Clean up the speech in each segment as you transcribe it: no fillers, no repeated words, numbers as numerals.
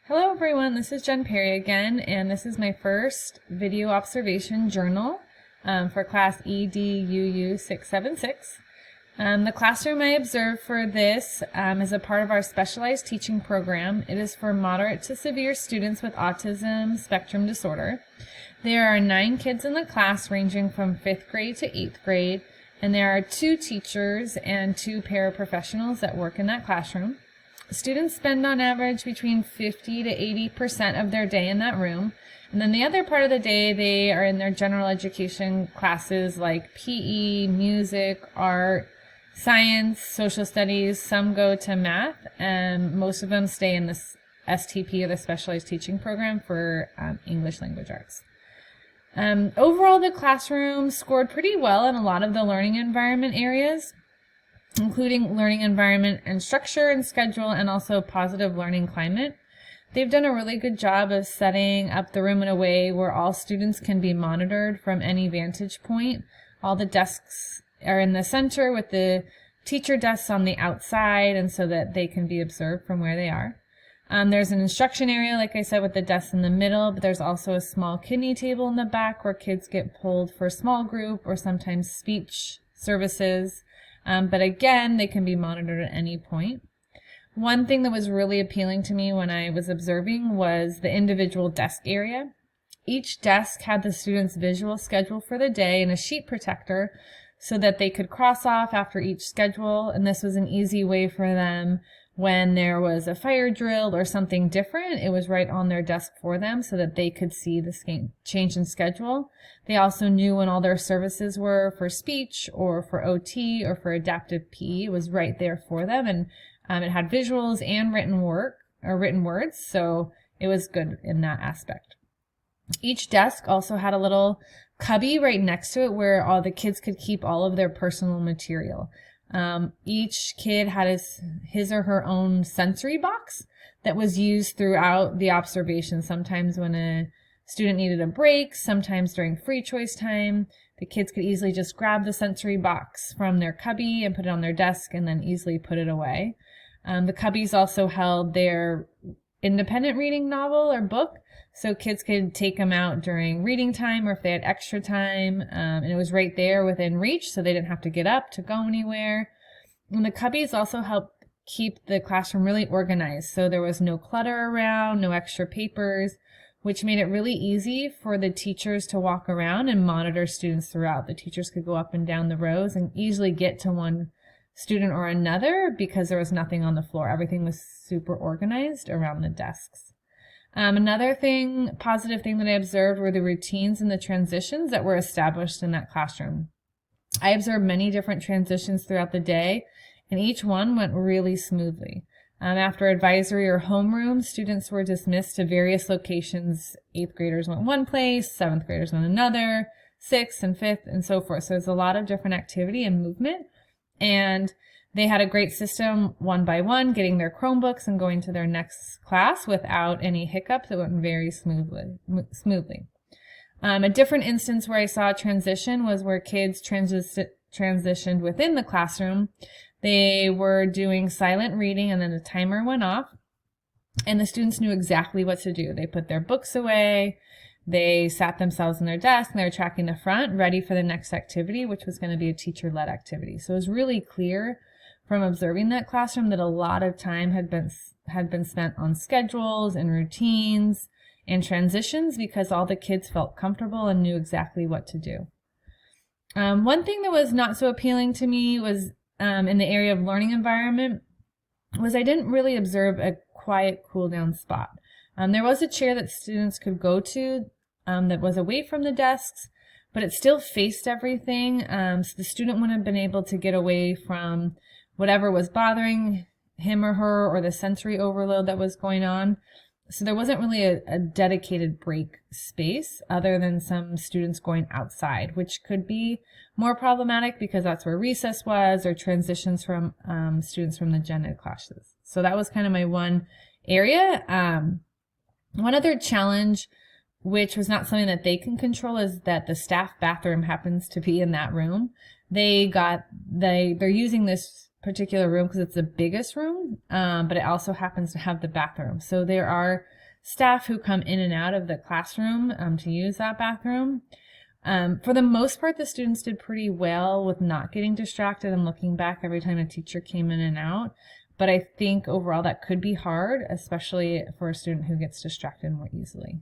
Hello everyone, this is Jen Perry again, and this is my first video observation journal for class EDUU676. The classroom I observed for this is a part of our specialized teaching program. It is for moderate to severe students with autism spectrum disorder. There are 9 kids in the class ranging from 5th grade to 8th grade, and there are 2 teachers and 2 paraprofessionals that work in that classroom. Students spend on average between 50 to 80% of their day in that room. And then the other part of the day, they are in their general education classes like PE, music, art, science, social studies. Some go to math, and most of them stay in this STP, or the Specialized Teaching Program, for English Language Arts. Overall, the classroom scored pretty well in a lot of the learning environment areas, including learning environment and structure and schedule, and also positive learning climate. They've done a really good job of setting up the room in a way where all students can be monitored from any vantage point. All the desks are in the center with the teacher desks on the outside, and so that they can be observed from where they are. There's an instruction area, like I said, with the desks in the middle, but there's also a small kidney table in the back where kids get pulled for small group or sometimes speech services. But again, they can be monitored at any point. One thing that was really appealing to me when I was observing was the individual desk area. Each desk had the student's visual schedule for the day and a sheet protector so that they could cross off after each schedule, and this was an easy way for them when there was a fire drill or something different. It was right on their desk for them so that they could see the change in schedule. They also knew when all their services were for speech or for OT or for adaptive PE. It was right there for them, and it had visuals and written words, so it was good in that aspect. Each desk also had a little cubby right next to it where all the kids could keep all of their personal material. Each kid had his or her own sensory box that was used throughout the observation. Sometimes when a student needed a break, sometimes during free choice time, the kids could easily just grab the sensory box from their cubby and put it on their desk and then easily put it away. The cubbies also held their independent reading novel or book, so kids could take them out during reading time or if they had extra time, and it was right there within reach, so they didn't have to get up to go anywhere. And the cubbies also helped keep the classroom really organized, so there was no clutter around, no extra papers, which made it really easy for the teachers to walk around and monitor students throughout. The teachers could go up and down the rows and easily get to one student or another because there was nothing on the floor. Everything was super organized around the desks. Another positive thing that I observed were the routines and the transitions that were established in that classroom. I observed many different transitions throughout the day, and each one went really smoothly. After advisory or homeroom, students were dismissed to various locations. 8th graders went one place, 7th graders went another, 6th and 5th, and so forth. So there's a lot of different activity and movement, and they had a great system, one by one, getting their Chromebooks and going to their next class without any hiccups. It went very smoothly. A different instance where I saw a transition was where kids transitioned within the classroom. They were doing silent reading, and then the timer went off, and the students knew exactly what to do. They put their books away, they sat themselves in their desk, and they were tracking the front, ready for the next activity, which was going to be a teacher-led activity. So it was really clear from observing that classroom that a lot of time had been spent on schedules and routines and transitions because all the kids felt comfortable and knew exactly what to do. One thing that was not so appealing to me was in the area of learning environment was I didn't really observe a quiet cool down spot. There was a chair that students could go to that was away from the desks, but it still faced everything, so the student wouldn't have been able to get away from whatever was bothering him or her or the sensory overload that was going on. So there wasn't really a dedicated break space other than some students going outside, which could be more problematic because that's where recess was, or transitions from students from the gen ed classes. So that was kind of my one area. One other challenge, which was not something that they can control, is that the staff bathroom happens to be in that room. They're using this particular room because it's the biggest room, but it also happens to have the bathroom. So there are staff who come in and out of the classroom to use that bathroom. For the most part, the students did pretty well with not getting distracted and looking back every time a teacher came in and out. But I think overall that could be hard, especially for a student who gets distracted more easily.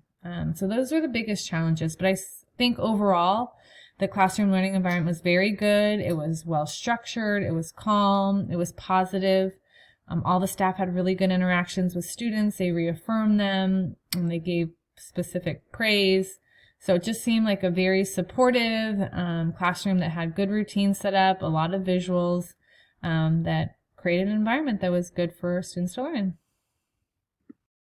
So those are the biggest challenges. But I think overall, the classroom learning environment was very good. It was well structured. It was calm. It was positive. All the staff had really good interactions with students. They reaffirmed them and they gave specific praise. So it just seemed like a very supportive classroom that had good routines set up, a lot of visuals that created an environment that was good for students to learn in.